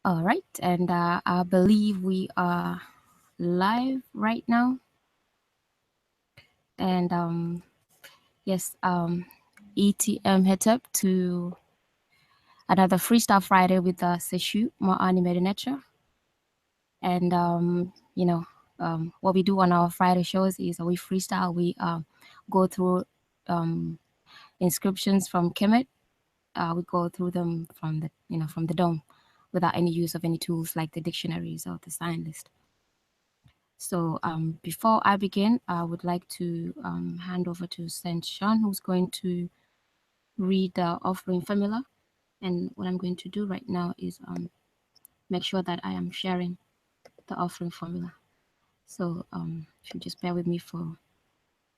All right, and I believe we are live right now. And yes, ETM heads up to another Freestyle Friday with Seshew, more animated Netcher. And what we do on our Friday shows is we freestyle. We go through um, inscriptions from Kemet. We go through them from the dome, without any use of any tools like the dictionaries or the sign list. So before I begin, I would like to hand over to Saint Sean, who's going to read the offering formula. And what I'm going to do right now is make sure that I am sharing the offering formula. So if you just bear with me for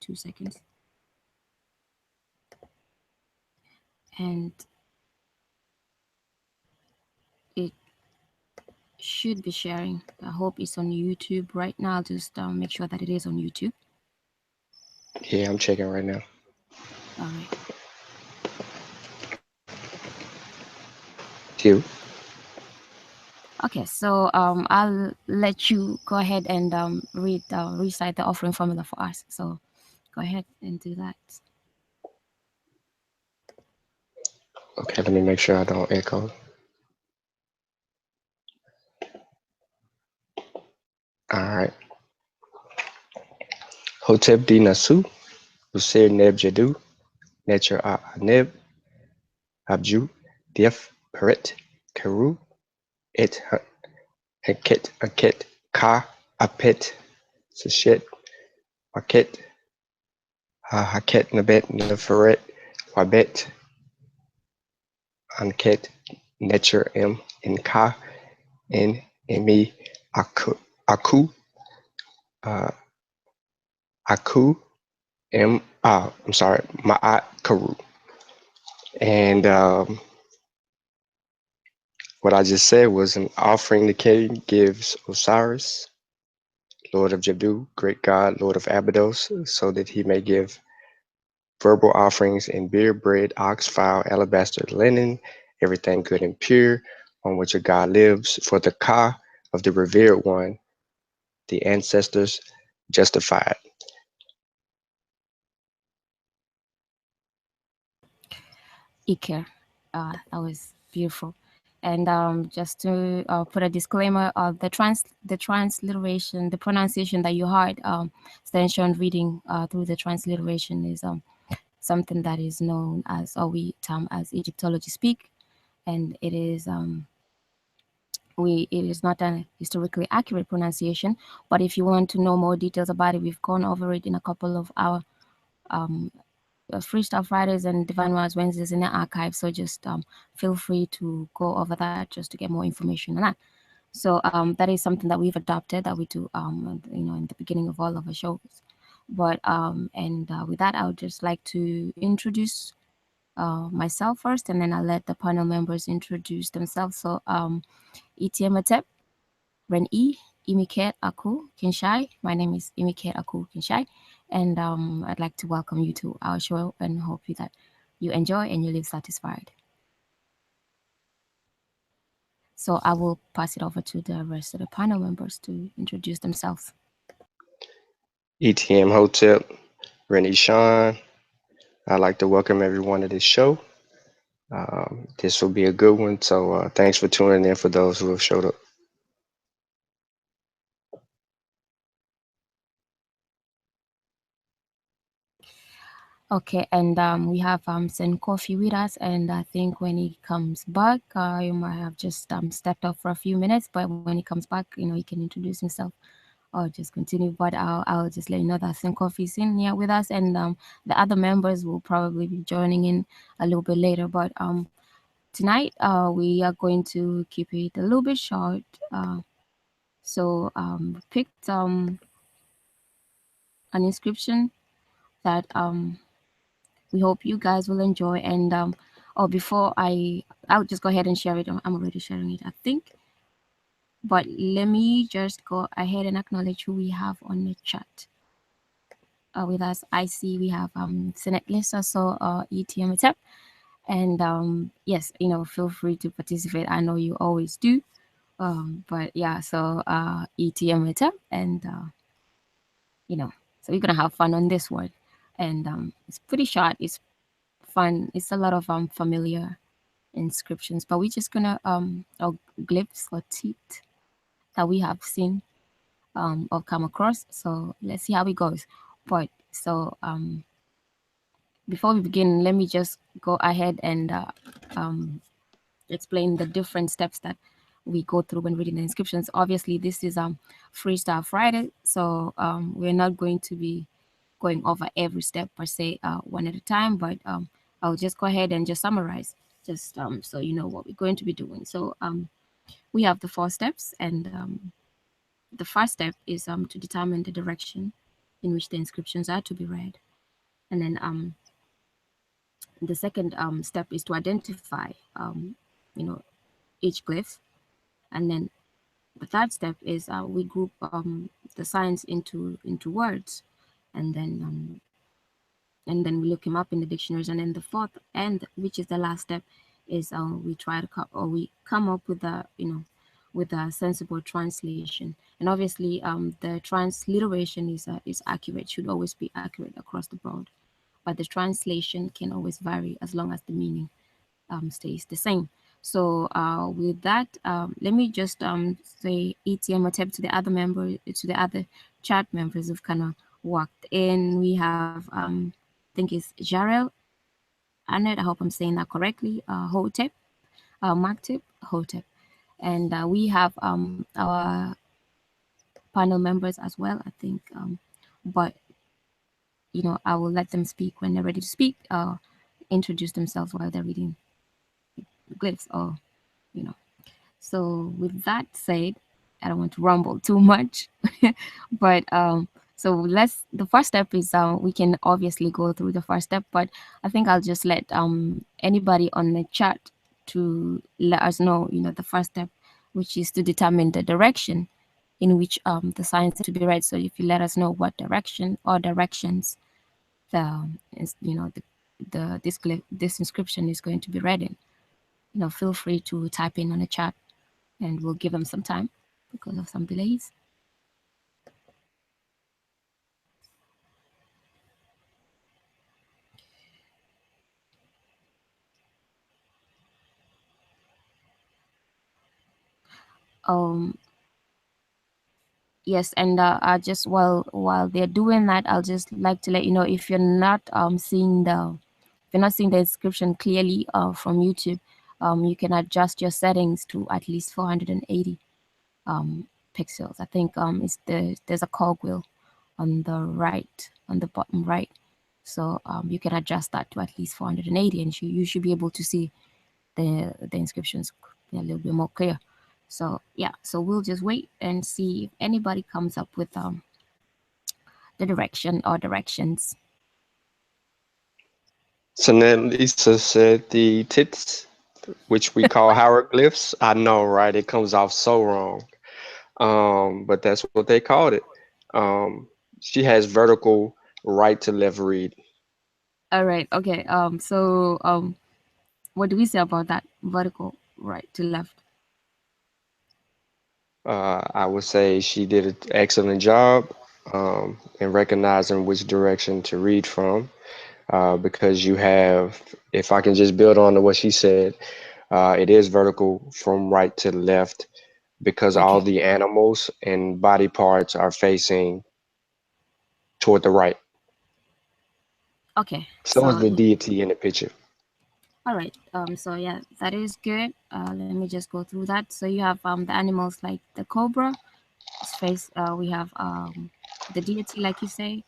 2 seconds. And it should be sharing. I hope it's on YouTube right now. I'll just make sure that it is on YouTube. Yeah, I'm checking right now. All right. You. Okay, so I'll let you go ahead and recite the offering formula for us. So go ahead and do that. Okay, let me make sure I don't echo. All right. Hotep di Nasu, Usir Neb Jadu, Netcher a Neb, Abju, Dief, Peret, Keru, Et Heket, Aket, Ka, Apet, Seshet, Waket, Ha Haket, Nabet, Neferet, Wabet, Anket, Netcher M, in Ka, in Emi, Aku, uh, Aku, I'm sorry, Ma'at Karu. And what I just said was an offering the king gives Osiris, Lord of Jabdu, great god, Lord of Abydos, so that he may give verbal offerings in beer, bread, ox, fowl, alabaster, linen, everything good and pure, on which a god lives, for the Ka of the revered one, the ancestors justified. Iker. That was beautiful. And just to put a disclaimer, the transliteration, the pronunciation that you heard, Stanshon reading through the transliteration is something that is known as, or we term as Egyptology speak, and it is not a historically accurate pronunciation. But if you want to know more details about it, we've gone over it in a couple of our um, Freestyle Fridays and Divine Wise Wednesdays in the archive. So just feel free to go over that just to get more information on that. So that is something that we've adopted, that we do, in the beginning of all of our shows. But with that, I would just like to introduce myself first, and then I'll let the panel members introduce themselves. So ETM Atep, Ren E, Imiket Aku Kinshai. My name is Imiket Aku Kinshai, and I'd like to welcome you to our show and hope that you enjoy and you live satisfied. So I will pass it over to the rest of the panel members to introduce themselves. ETM Hotel, Rennie Sean. I'd like to welcome everyone to this show. This will be a good one, so thanks for tuning in for those who have showed up. Okay, and we have Sen Coffee with us, and I think when he comes back, you might have just stepped off for a few minutes, but when he comes back, he can introduce himself or just continue. But I'll just let you know that Sen Coffee is in here with us, and the other members will probably be joining in a little bit later. But tonight, we are going to keep it a little bit short. So picked an inscription that we hope you guys will enjoy. And before I'll just go ahead and share it. I'm already sharing it, I think. But let me just go ahead and acknowledge who we have on the chat with us. I see we have Senate Lisa, so ETM Tech. And yes, feel free to participate. I know you always do. But yeah, so ETM it up, and you know, so we're gonna have fun on this one, and it's pretty short. It's fun. It's a lot of familiar inscriptions, but we're just gonna or glyphs or teeth that we have seen or come across. So let's see how it goes. But so before we begin, let me just go ahead and explain the different steps that we go through when reading the inscriptions. Obviously, this is Freestyle Friday, so we're not going to be going over every step per se one at a time, but I'll just go ahead and just summarize, just so you know what we're going to be doing. So we have the 4 steps, and the first step is to determine the direction in which the inscriptions are to be read, and then the second step is to identify you know each glyph, and then the third step is we group the signs into words, and then we look him up in the dictionaries, and then the fourth, and which is the last step, is we try to we come up with a with a sensible translation. And obviously the transliteration is accurate, should always be accurate across the board, but the translation can always vary as long as the meaning stays the same. So with that, let me just say ETM or tap to the other member, to the other chat members who've kind of walked in. We have I think it's Jarel, Annette, I hope I'm saying that correctly, Hotep, Maktib, Hotep. And we have our panel members as well, I think. But I will let them speak when they're ready to speak, introduce themselves while they're reading glyphs, or you know. So with that said, I don't want to rumble too much, but so let's. The first step is we can obviously go through the first step, but I think I'll just let anybody on the chat to let us know, the first step, which is to determine the direction in which the signs are to be read. So if you let us know what direction or directions the is this inscription is going to be read in, feel free to type in on the chat, and we'll give them some time because of some delays. Um, yes, and I just while they're doing that, I'll just like to let you know, if you're not seeing the description clearly from YouTube, you can adjust your settings to at least 480 pixels. I think there's a cogwheel on the right, on the bottom right, so you can adjust that to at least 480, and you should be able to see the inscriptions a little bit more clear. So yeah, so we'll just wait and see if anybody comes up with the direction or directions. So then Lisa said the tits, which we call hieroglyphs. I know, right? It comes off so wrong. But that's what they called it. Um, she has vertical right to left read. All right, okay. So what do we say about that vertical right to left? I would say she did an excellent job in recognizing which direction to read from, because you have, if I can just build on to what she said, it is vertical from right to left because all Okay, the animals and body parts are facing toward the right. okay. So is So the deity in the picture. all right. So yeah, that is good. Let me just go through that. So you have the animals like the cobra, its face. We have the deity, like you say,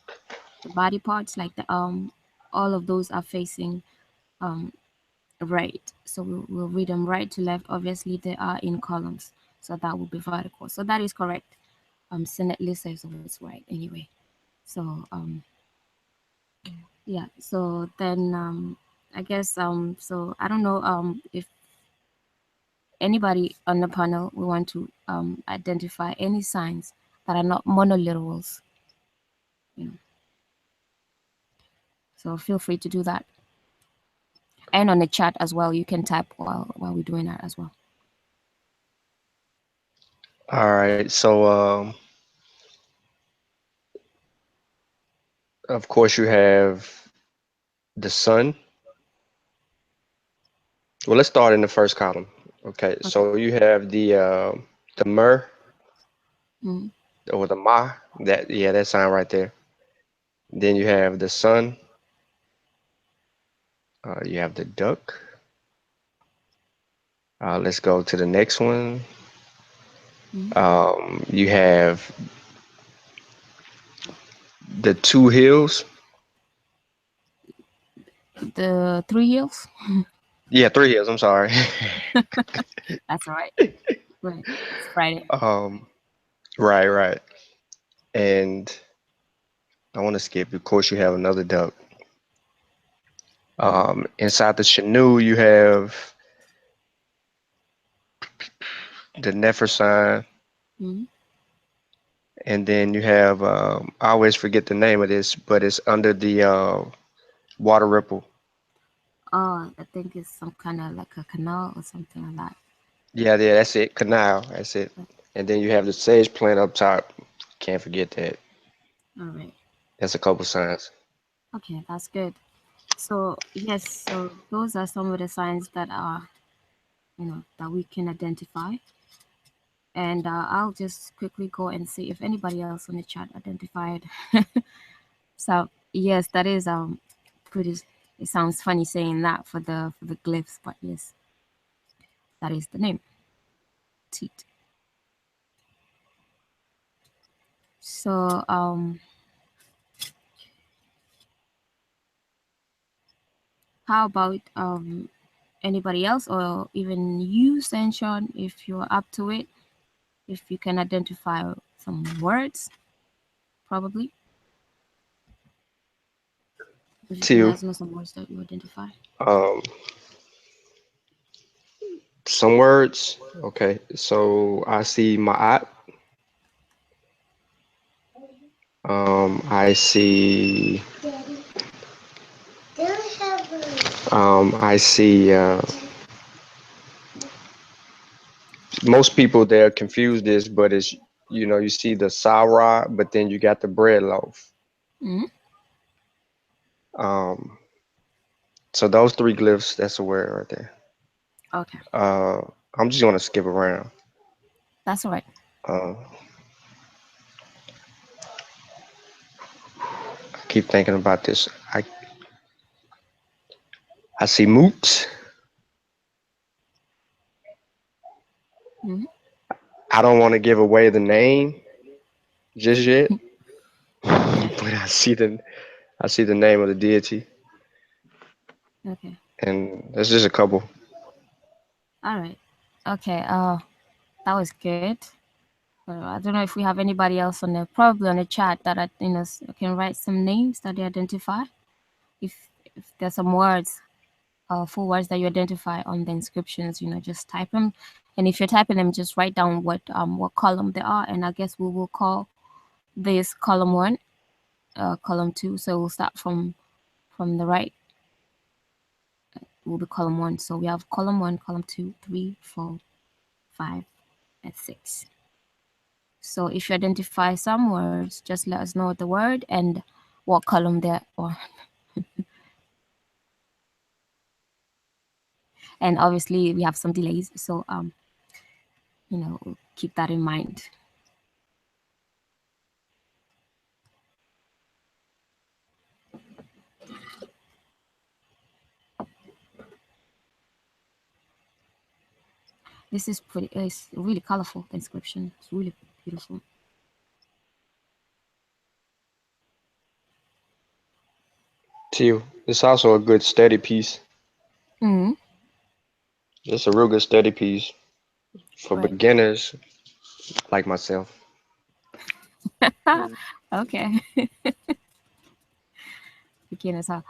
the body parts, like the all of those are facing um right. So we'll read them right to left. Obviously, they are in columns, so that will be vertical. So that is correct. Senate says it's right anyway. So yeah. So then I guess so I don't know if anybody on the panel we want to identify any signs that are not monoliterals. You know, so feel free to do that. And on the chat as well, you can type while we're doing that as well. All right. So, of course, you have the sun. Well, let's start in the first column. Okay. Okay. So you have the mer Mm-hmm. or the ma. That yeah, that sign right there. Then you have the sun. You have the duck. Let's go to the next one. Mm-hmm. You have the two hills. The three hills. Yeah, three hills. I'm sorry. That's all right. Right. It's Friday. um, right, right. And I want to skip. Of course, you have another duck. Mm-hmm. Inside the Shanu, you have the Nefer sign, Mm-hmm. and then you have I always forget the name of this, but it's under the water ripple. Oh, I think it's some kind of like a canal or something like that. Yeah, yeah, that's it. Canal, that's it. And then you have the sage plant up top. Can't forget that. All right. That's a couple signs. Okay, that's good. So yes, so those are some of the signs that are, that we can identify. And I'll just quickly go and see if anybody else on the chat identified. So yes, that is pretty. It sounds funny saying that for the glyphs, but yes, that is the name. Teat. So how about anybody else or even you, Senshon, if you're up to it, if you can identify some words, probably. If you can Two. let us know some words that you identify. Um, some words. Okay, so I see ma'at. I see. I see. Most people they're confused this, but it's you see the sarah, but then you got the bread loaf. Mm-hmm. Um, so those three glyphs, that's a word right there. Okay, Uh, I'm just gonna skip around. that's all right. Uh, I keep thinking about this. I see moot. Mm-hmm. I don't want to give away the name just yet, Okay, but I see the name of the deity, okay, and there's just a couple. all right. Okay, that was good. I don't know if we have anybody else on the probably on the chat that can write some names that they identify. If there's some words, full words that you identify on the inscriptions, just type them. And if you're typing them, just write down what column they are. And I guess we will call this column one, column two. So we'll start from the right. Will be column one. So we have column one, column two, three, four, five, and six. So if you identify some words, just let us know the word and what column they're on. And obviously we have some delays, so keep that in mind. This is pretty. It's really colorful. The inscription. It's really beautiful. Too. It's also a good study piece. Mm-hmm. Just a real good study piece for Right. beginners like myself. Okay. Beginners, huh?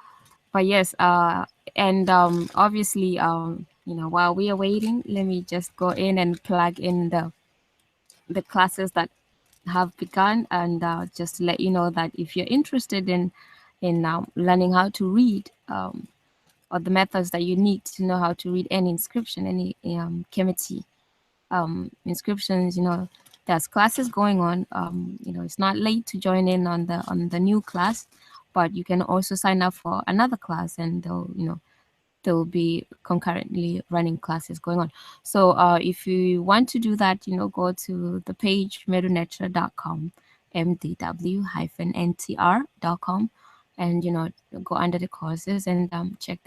But yes. And obviously, while we are waiting, let me just go in and plug in the classes that have begun, and just to let you know that if you're interested in learning how to read, or the methods that you need to know how to read any inscription, any Kemetic inscriptions, there's classes going on. It's not late to join in on the new class, but you can also sign up for another class, and they'll be concurrently running classes going on. So if you want to do that, go to the page medunetcher.com, mdw-ntr.com, and go under the courses and check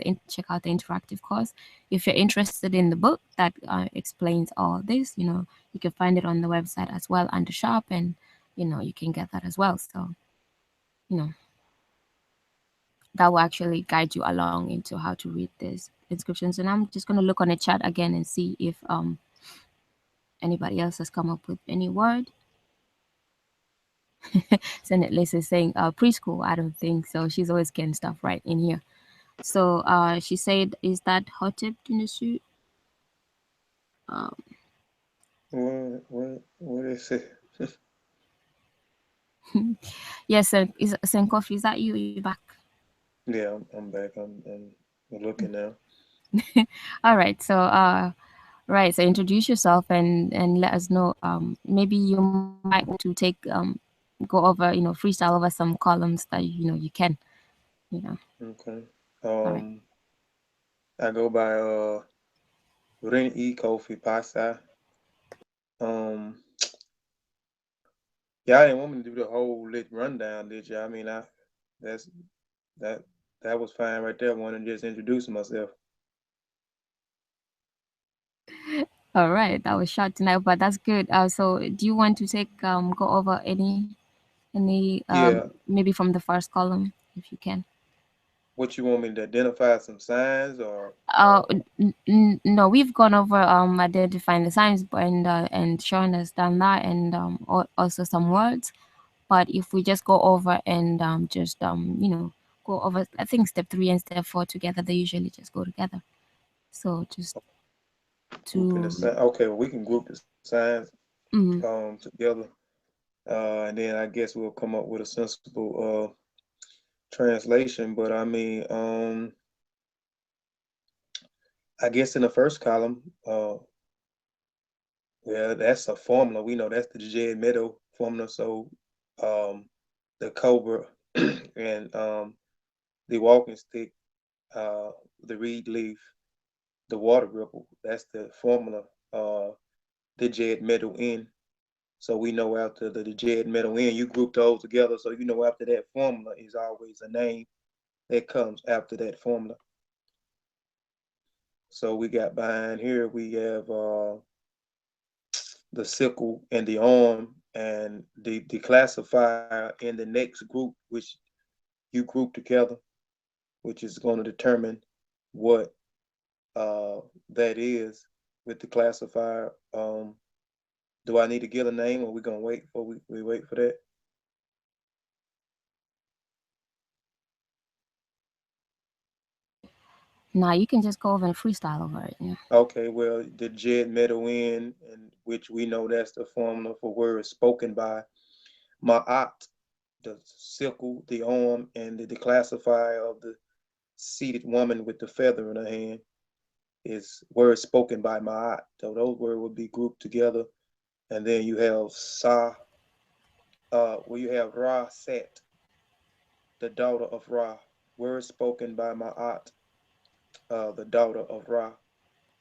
out the interactive course. If you're interested in the book that explains all this, you can find it on the website as well under shop, and you can get that as well. So you know that will actually guide you along into how to read these inscriptions. And I'm just going to look on the chat again and see if anybody else has come up with any word. Senate Lisa is saying preschool. I don't think so. She's always getting stuff right in here. So she said, is that Hotep in the suit? Um, What they say? yes, sir. Is Senkoff, is that you? Are you back? Yeah, I'm back. I'm looking now. All right. So right. So introduce yourself and let us know. Maybe you might want to take go over freestyle over some columns that you can. You know. Okay. All right. I go by Ren E Kofi Pasa. Um, yeah, I didn't want me to do the whole lit rundown, did you? I mean, that's that that was fine right there. I wanted to just introduce myself. All right. That was short tonight, but that's good. So do you want to take go over any Yeah. maybe from the first column if you can? What you want me to identify some signs or Uh, no, we've gone over identifying the signs and showing us done that, and also some words. But if we just go over and just go over, I think step 3 and step 4 together, they usually just go together. So just grouping the to sign? Okay, well, we can group the signs mm, together, and then I guess we'll come up with a sensible translation. But I mean, I guess in the first column, well, that's a formula. We know that's the Jed Meadow formula. So um, the cobra and the walking stick, uh, the reed leaf, the water ripple. That's the formula. Uh, the Jed Meadow N. So we know after the Jed Meadow N, you group those together. So you know after that formula is always a name that comes after that formula. So we got behind here, we have the sickle and the arm and the classifier in the next group, which you group together, which is going to determine what that is with the classifier. Do I need to give a name or we going to wait for we wait for that? now you can just go over and freestyle over it. Yeah. Okay, well, the Jed Meadow in, and which we know that's the formula for words spoken by Ma'at, the sickle, the arm, and the classifier of the seated woman with the feather in her hand is words spoken by Ma'at. So those words would be grouped together. And then you have Sa, well, you have Ra Set, the daughter of Ra, words spoken by Ma'at, the daughter of Ra.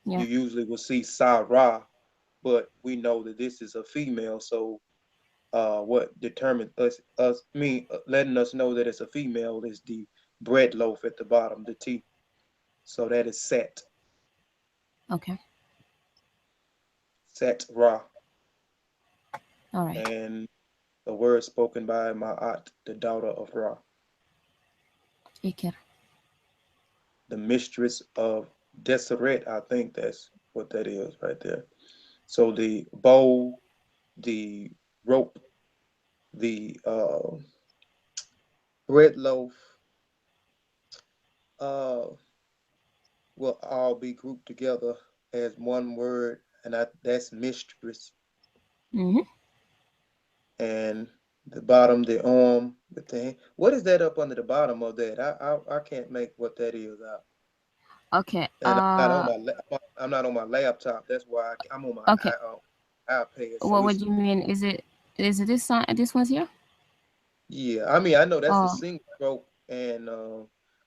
Yeah. You usually will see Sa Ra, but we know that this is a female. So what determined us me letting us know that it's a female is the bread loaf at the bottom, the T. So that is Set, Okay. Set Ra, All right. and the word spoken by Ma'at, the daughter of Ra, Iker. the mistress of Deseret. I think that's what that is right there. So the bow, the rope, the bread loaf, uh, will all be grouped together as one word, and that's mistress. Mm-hmm. And the bottom, the arm with the hand. What is that up under the bottom of that? I can't make what that is out. Okay. And I'm not on my laptop. That's why I'm on my Okay. I'll pay it. So What it's would you mean? Is it this song? This one's here? yeah. I mean, I know that's a Oh, single stroke, and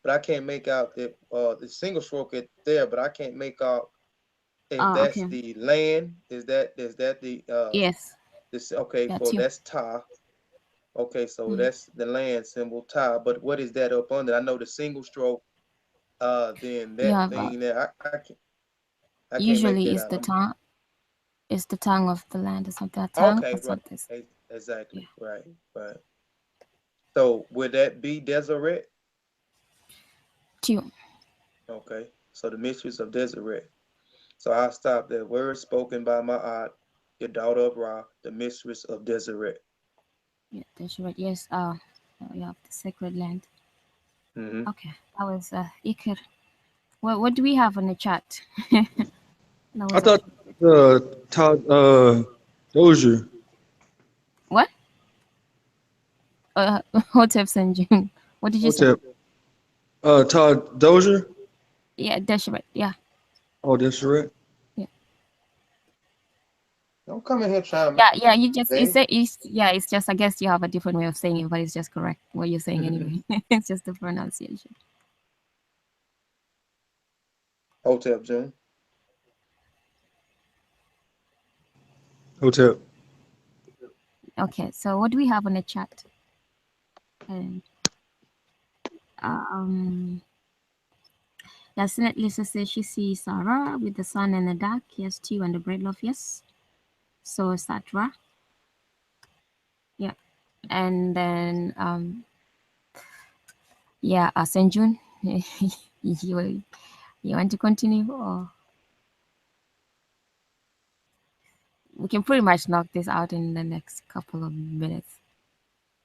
but I can't make out the single stroke it there, but I can't make out if that's okay. the land. Is that the Yes, this okay that's for you. that's ta. Okay, so Mm. that's the land symbol ta. But what is that up under? I know the single stroke. Then You that have thing there, I can't make that usually out. is the tongue. It's the tongue of the land or something. A tongue Okay, or right. something. Exactly. Yeah. Right. Right. So would that be Deseret? Two. Okay. So the mistress of Deseret. So I'll stop there. Words spoken by my aunt, your daughter of Ra, the mistress of Deseret. Yeah, that's right. Yes. You have the sacred land. Mm-hmm. Okay, that was Iker. What do we have on the chat? That I was thought actually good. Todd Dozier. What? Hotep Senjun. What did you say? Hotep. Todd Dozier. Yeah, that's right. Yeah, Oh, that's right. yeah, Don't come in here trying yeah, yeah. You just today. yeah. It's just I guess you have a different way of saying it, but it's just correct what you're saying anyway. It's just the pronunciation. Hotep June. Hotep. Okay, so what do we have on the chat? And um, Yasinat Lisa says she sees Sarah with the sun and the dark. Yes, two and the bread loaf. Yes. So Satra. Yeah, and then yeah, Senjun. you you want to continue or we can pretty much knock this out in the next couple of minutes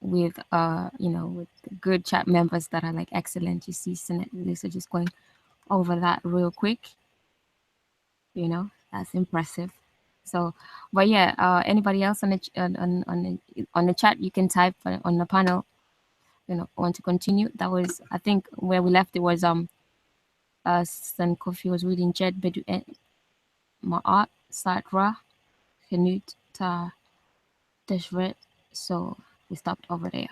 with with good chat members that are like excellent. You see Senate Lisa just going over that real quick, that's impressive. So but yeah, anybody else on the on the chat, you can type on the panel, want to continue. That was, I think, where we left it was San Kofi was reading Jed Bedu Ma'at Satra Canute Ta Teshret. So we stopped over there.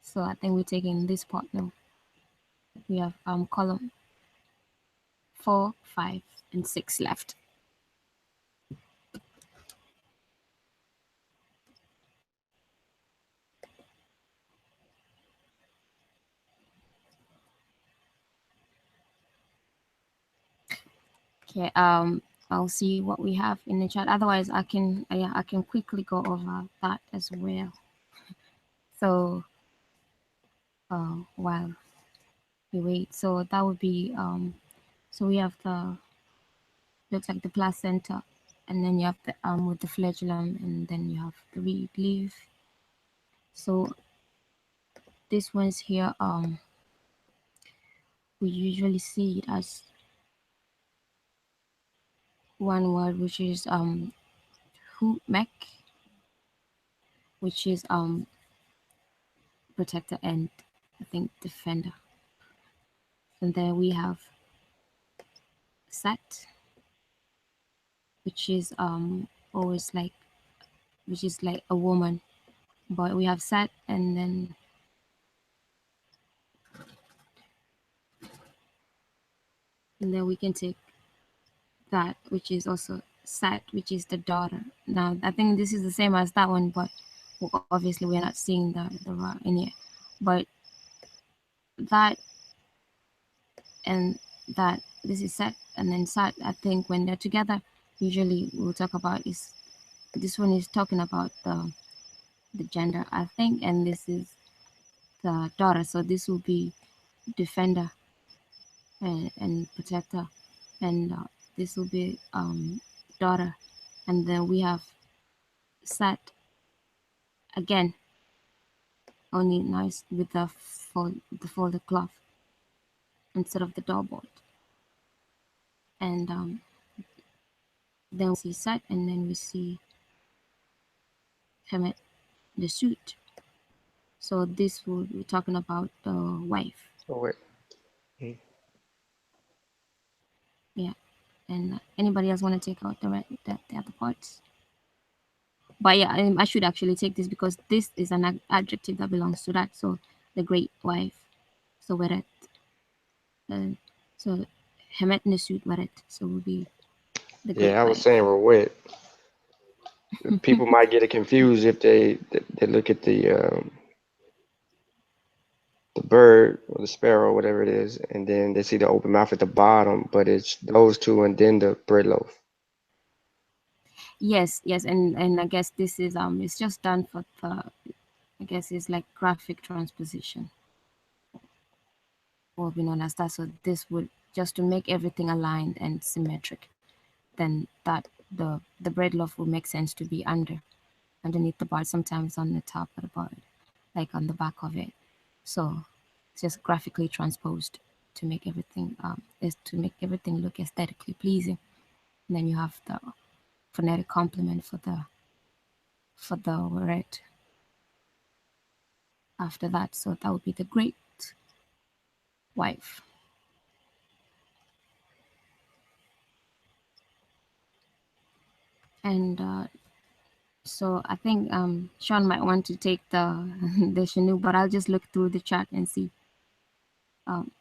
So I think we're taking this part now. We have column 4, 5, and 6 left. Okay, I'll see what we have in the chat. Otherwise, I can quickly go over that as well. So while we wait, so that would be so we have the looks like the placenta, and then you have the with the flagellum, and then you have the reed leaf. So this one's here, we usually see it as one word, which is hu mek, which is protector and I think defender. And then we have Sat, which is always like, which is like a woman. But we have Sat, and then we can take that, which is also Sat, which is the daughter. Now I think this is the same as that one, but obviously we're not seeing the Ra in here. But that and that, this is Sat and then Sat. I think when they're together, usually we'll talk about is this one is talking about the gender, I think, and this is the daughter. So this will be defender and protector, and this will be daughter, and then we have Sat again, only nice with the folded cloth instead of the doubled. And then we see Sat, and then we see Hemet, the suit. So this will be talking about the wife. Oh wait. Mm. Yeah. And anybody else want to take out the other parts? But yeah, I should actually take this because this is an adjective that belongs to that. So the great wife. So weret. Uh, so hemet nesut weret. So will be the great Yeah, I was saying wife. we're wet. People might get it confused if they look at the bird or the sparrow, whatever it is, and then they see the open mouth at the bottom, but it's those two and then the bread loaf. Yes, yes, and I guess this is it's just done for the, I guess it's like graphic transposition, or be known as that. So this would just to make everything aligned and symmetric. Then that the bread loaf will make sense to be underneath the bar, sometimes on the top of the bar, like on the back of it. So it's just graphically transposed to make everything is to make everything look aesthetically pleasing. And then you have the phonetic complement for the word after that. So that would be the great wife. And so I think Sean might want to take the the Shanu, but I'll just look through the chat and see um,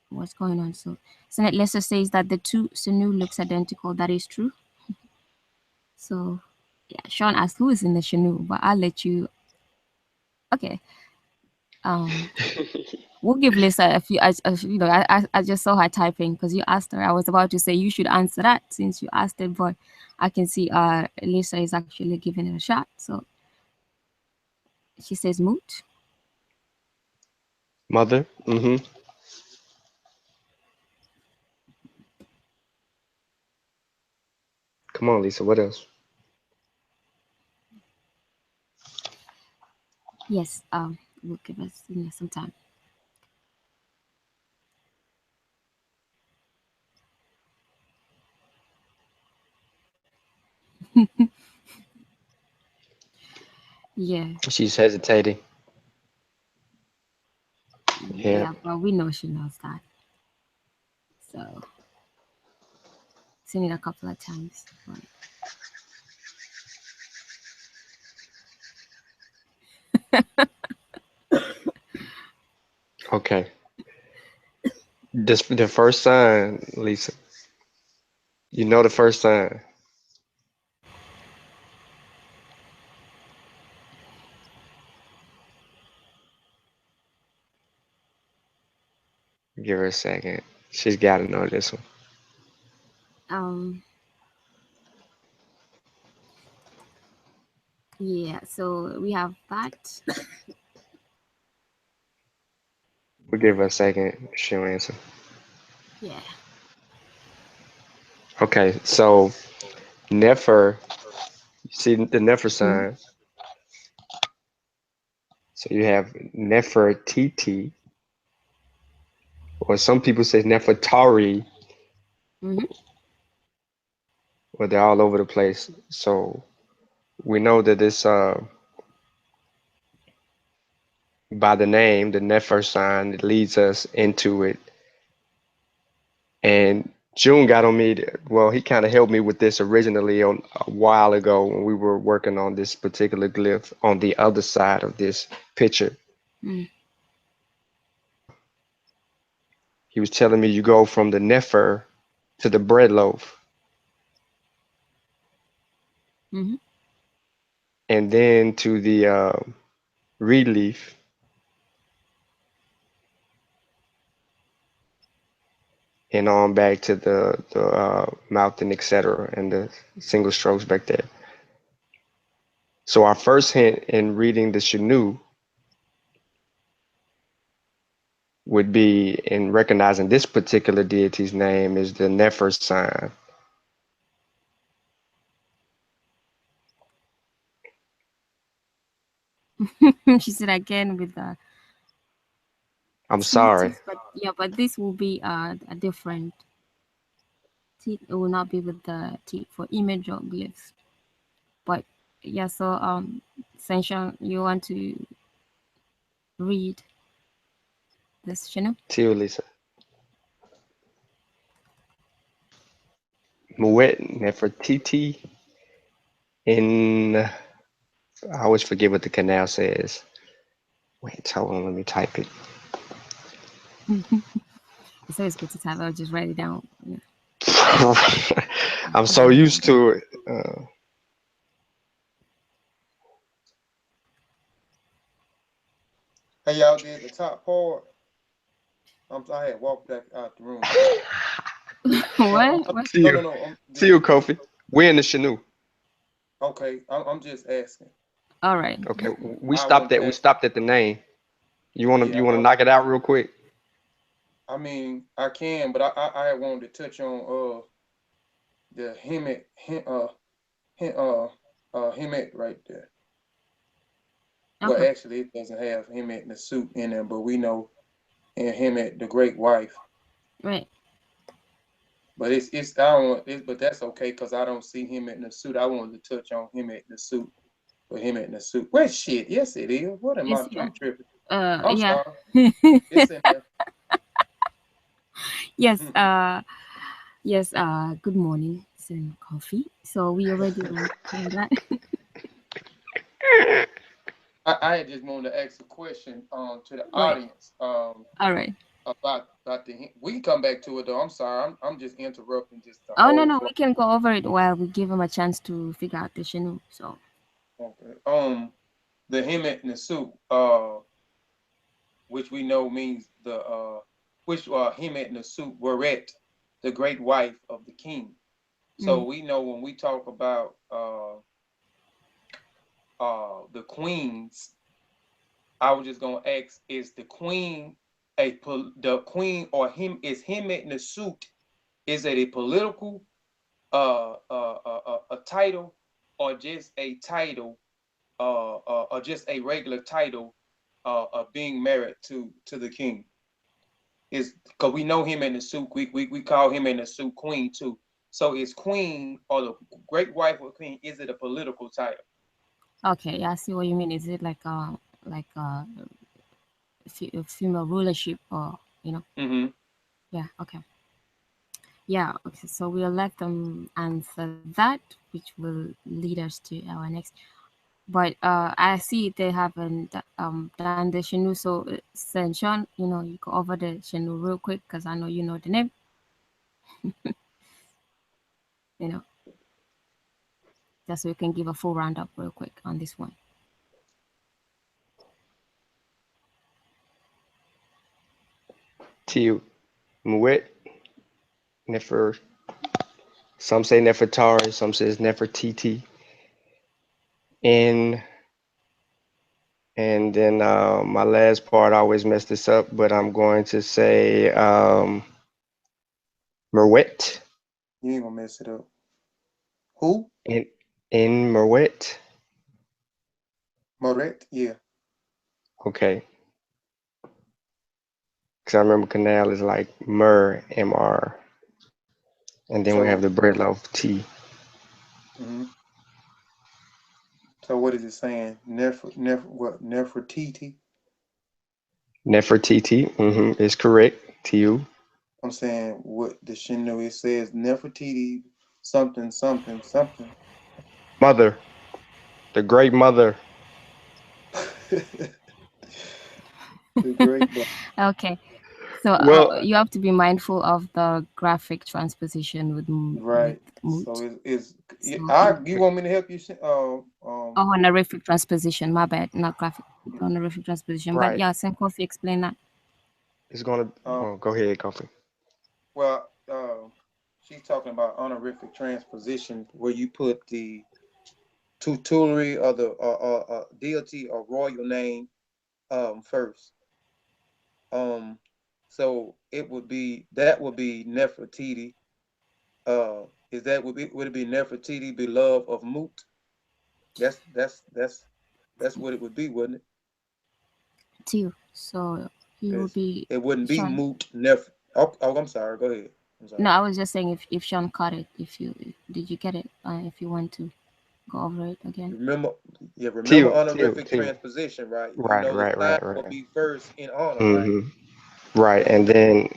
what's going on. So Senate Lesser says that the two Sanu looks identical. That is true. So yeah, Sean asked who is in the Shanu, but I'll let you. Okay. We'll give Lisa a few. You know, I just saw her typing because you asked her. I was about to say you should answer that since you asked it, but I can see Lisa is actually giving it a shot. So she says moot. Mother? Mm-hmm. Come on, Lisa, what else? Yes. We'll give us some time. Yeah. She's hesitating. Yeah. Yeah, but we know she knows that. So seen it a couple of times. But Okay. This the first sign, Lisa. You know the first sign. Give her a second. She's got to know this one. um, yeah. So we have that. We'll give her a second. She'll answer. Yeah. Okay, so Nefer, you see the Nefer Mm-hmm. sign. So you have Nefertiti, or some people say Nefertari, Mm-hmm. or they're all over the place. So we know that it's by the name, the Nefer sign, it leads us into it. And June got on me. Well, he kind of helped me with this originally on a while ago when we were working on this particular glyph on the other side of this picture. Mm-hmm. He was telling me you go from the Nefer to the bread loaf, Mm-hmm. and then to the reed leaf, and on back to the mouth and etc. and the single strokes back there. So our first hint in reading the Shanu would be in recognizing this particular deity's name is the Nefer sign. She said again with the I'm sorry. T's, but yeah, but this will be a different T. It will not be with the T for image or glyphs. But yeah, so Sensha, you want to read this channel? To you, Lisa. Moet Nefertiti in. I always forget what the canal says. Wait, hold on, let me type it. It's always good to type. I'll just write it down. Yeah. I'm Just so write it used down. to it. Hey, y'all did the top part. I had walked back out the room, so What? What? See no, you, no, no. see you, Kofi. We're in the Canoe. Okay, I'm just asking. All right. Okay, we I stopped wanted at to we ask. stopped at the name. You Yeah, wanna knock it out real quick? I mean, I can, but I wanted to touch on the Hemet right there. Well, Okay. actually, it doesn't have Hemet in the suit in there, but we know and Hemet the great wife. Right. But it's I don't it, but that's okay because I don't see him in the suit. I wanted to touch on him in the suit, but him in the suit. Well, shit, yes it is. What am It's I? here. I'm tripping. I'm Yeah. sorry. It's in there. Yes. Yes. Good morning, some coffee. So we already went through that. I just wanted to ask a question to the Right. audience All right. about the. We can come back to it though. I'm sorry. I'm just interrupting just the Oh no, whole no, flow. we can go over it while we give him a chance to figure out the Shanu. So Okay. The him in the suit which we know means the which him in the suit Weret, the great wife of the king. So mm, we know when we talk about the queens, I was just gonna ask: is the queen the queen or him? Is him in the suit? Is it a political a title or just a title or just a regular title of being married to the king? Is because we know him in the suit. We call him in the suit queen too. So is queen or the great wife of queen? Is it a political title? okay, yeah, I see what you mean. Is it like a female rulership or you know? Mm-hmm. Yeah. Okay. Yeah. Okay. So we'll let them answer that, which will lead us to our next. But I see they haven't done the Shanu. So Sean, you go over the Shanu real quick because I know you know the name. You know, just so we can give a full roundup real quick on this one. Tiu Moet Nefer. Some say Nefertari, some says Nefertiti. And and then my last part I always mess this up, but I'm going to say Merwet You ain't gonna mess it up. Who? in Merwet. Moret? Yeah. Okay, because I remember canal is like Mer MR, and then we have the So, bread loaf T. mm-hmm. So what is it saying? Nefertiti? Nefertiti is correct. Tiu. I'm saying what the Shinto it says Nefertiti something something something. Mother, the great mother. The great but Okay. So Well, you have to be mindful of the graphic transposition with right. So moot. it's So I you want me to help you honorific transposition. My bad, not graphic. Honorific transposition. But right. yeah, Senkofi explain that. It's gonna. um Oh, go ahead, Kofi. well she's talking about honorific transposition where you put the tutelary or the deity or royal name first. Um, so it would be that would be Nefertiti. Is that would it be Nefertiti, beloved of Mut? That's what it would be, wouldn't it? Too. So you will be It wouldn't be Sean. Mut Nef. Oh, I'm sorry. Go ahead. I'm sorry. No, I was just saying if Sean caught it. If you did you get it? If you want to go over it again. Remember, yeah, remember Tiu, Tiu, honorific Tiu. transposition, right? You Right, know the right, title right, will right. be first in honor, right? hmm Right, But and you then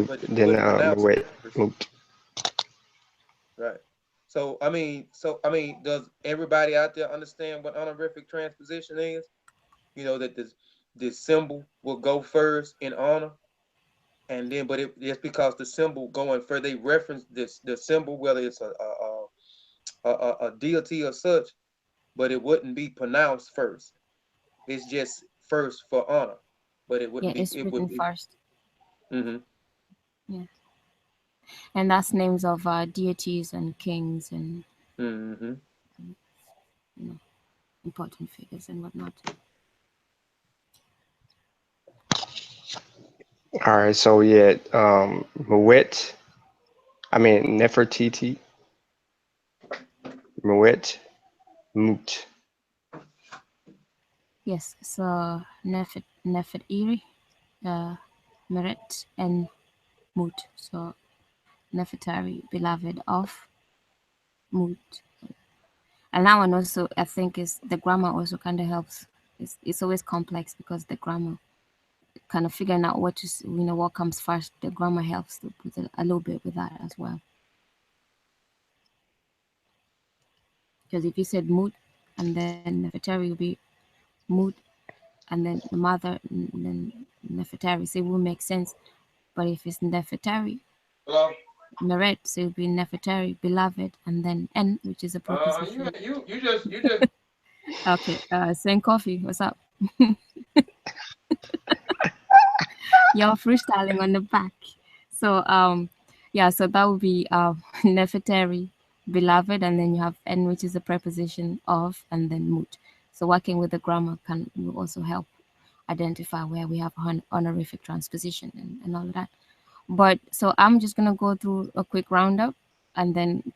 but you wouldn't pronounce it wait, first. moot. Right. So I mean, does everybody out there understand what honorific transposition is? You know that this symbol will go first in honor, and then it's because the symbol going further. They reference this the symbol, whether it's a deity or such, but it wouldn't be pronounced first. It's just first for honor, but it Yeah, wouldn't be. it's It written would be. first. Mm-hmm. Yeah, and that's names of deities and kings and Mm-hmm. you know important figures and whatnot. All right, so yeah, Moet, I mean Nefertiti, Moet, Moot. Yes, so Nefet uh, Meret, and Mut. So Nefertari, beloved of Mut. And that one also, I think, is the grammar also kind of helps. It's always complex because the grammar kind of figuring out what comes first. The grammar helps with a little bit with that as well. Because if you said Mut and then Nefertari will be Mut and then the mother and then Nefertari, so it will make sense. But if it's Nefertari, Hello. Meret, so it will be Nefertari, beloved, and then N, which is a You preposition. you just. Okay, Same Coffee, what's up? You're freestyling on the back. So yeah, so that would be Nefertari, beloved, and then you have N, which is a preposition of, and then Mut. So working with the grammar will also help identify where we have honorific transposition and all of that. But so I'm just gonna go through a quick roundup, and then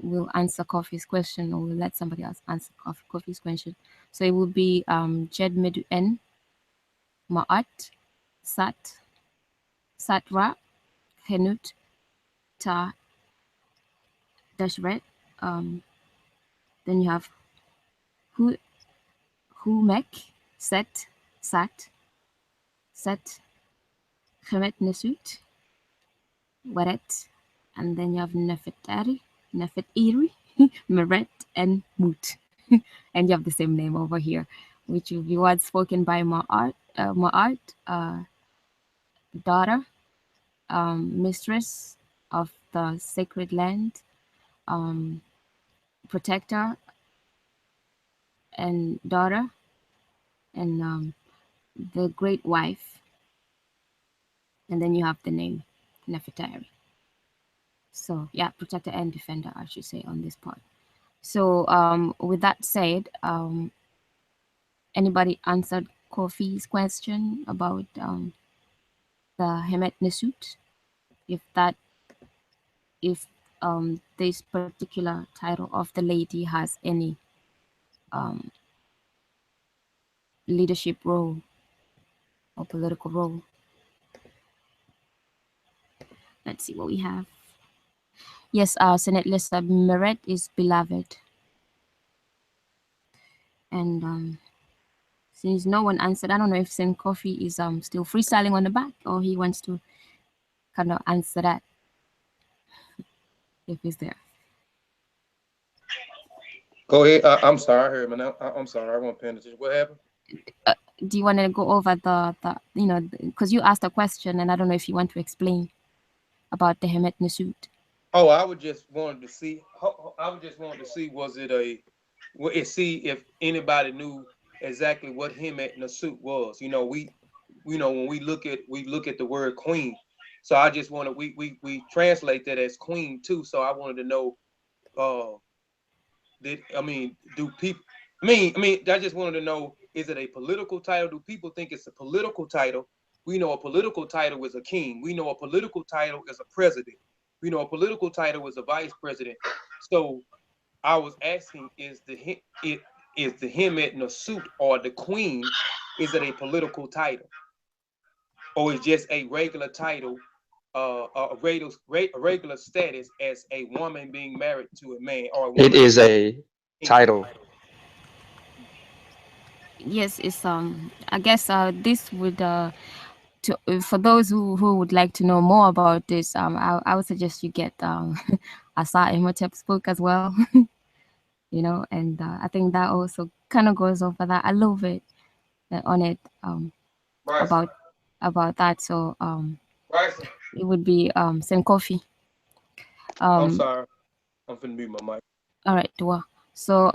we'll answer Coffee's question, or we'll let somebody else answer Coffee's question. So it will be Jed Medu N, Ma'at, Sat, Satra, Henut, Ta, Dashret. Um, then you have Hu, Humek, Set, Sat, Set, Chemet Nesut, Waret, and then you have Nefetari, Nefetiri, Meret, and Mut. And you have the same name over here, which will be words spoken by Ma'at, daughter, mistress of the sacred land, um, protector and daughter, and the great wife, and then you have the name Nefertari. So yeah, protector and defender, I should say, on this part. So with that said, anybody answered Kofi's question about the Hemet Nesut? If that, if this particular title of the lady has any um, leadership role or political role. Let's see what we have. Yes, Senate Lisa Meret is beloved, and since no one answered, I don't know if Sen Coffee is still freestyling on the back or he wants to kind of answer that if he's there. Go ahead. I'm sorry. I heard, man. I'm sorry. I wasn't paying attention. What happened? Do you want to go over the because you asked a question and I don't know if you want to explain about the Hemet Nesut. Oh, I would just wanted to see. I would just wanted to see was it a, see if anybody knew exactly what him at Nasut was. When we look at the word queen. So I just wanted we translate that as queen too. So I wanted to know. Uh, did I mean do people? I mean I just wanted to know: is it a political title? Do people think it's a political title? We know a political title is a king. We know a political title is a president. We know a political title is a vice president. So I was asking: is the him at Nasut or the queen? Is it a political title, or is just a regular title, a regular status as a woman being married to a man, or a It woman is being a king? title. Yes, it's I guess this would for those who would like to know more about this, I would suggest you get Asa Imhotep's book as well. You know, and I think that also kind of goes over that a little bit on it, Bryson, about that. So Bryson. it would be Senkofi. I'm Um, sorry. I'm finna mute my mic. all right, Dua. So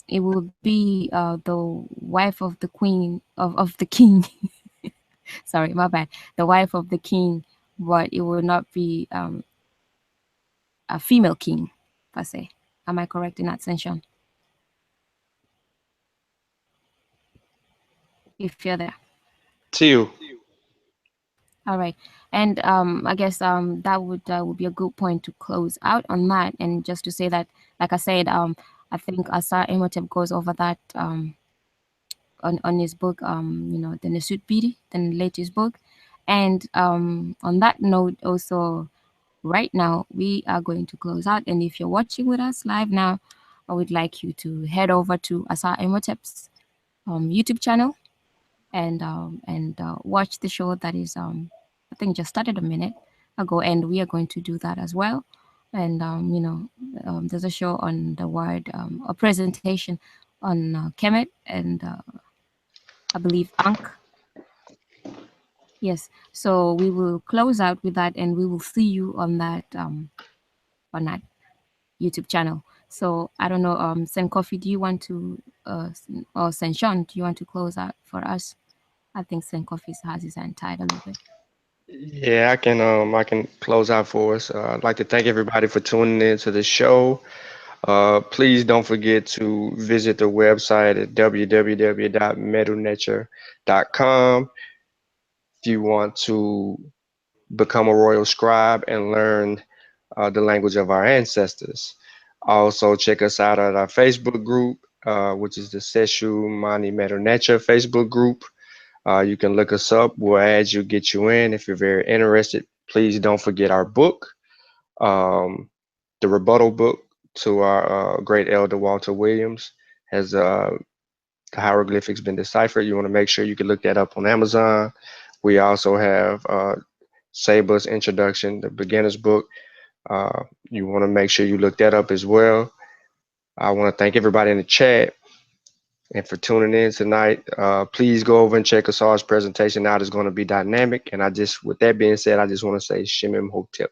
it will be the wife of the queen of the king. Sorry, my bad. The wife of the king, but it will not be a female king per se. Am I correct in that sense, Sean? If you're there. To you. All right, and I guess that would be a good point to close out on that, and just to say that, like I said, I think Asa Imhotep goes over that on his book, you know, the Nesut Bidi, the latest book, and on that note, also right now we are going to close out, and if you're watching with us live now, I would like you to head over to Asa Imhotep's YouTube channel and watch the show that is I think just started a minute ago, and we are going to do that as well. And you know, there's a show on the word a presentation on Kemet and I believe Ankh. Yes, so we will close out with that, and we will see you on that YouTube channel. So I don't know, Sen Coffee, do you want to or Sen Sean, do you want to close out for us? I think Sen Coffee has his hand tied a little bit. Yeah, I can close out for us. I'd like to thank everybody for tuning in to the show. Please don't forget to visit the website at www.medunetcher.com if you want to become a royal scribe and learn the language of our ancestors. Also, check us out at our Facebook group, which is the Seshew Medew Netcher Facebook group. You can look us up. We'll add you, get you in. If you're very interested, please don't forget our book, um, the rebuttal book to our great elder Walter Williams. Has the hieroglyphics been deciphered? You want to make sure you can look that up on Amazon. We also have Saba's introduction, the beginner's book. You want to make sure you look that up as well. I want to thank everybody in the chat and for tuning in tonight. Please go over and check Asar's presentation out. It's going to be dynamic. And with that being said, I just want to say Shemim Hotep.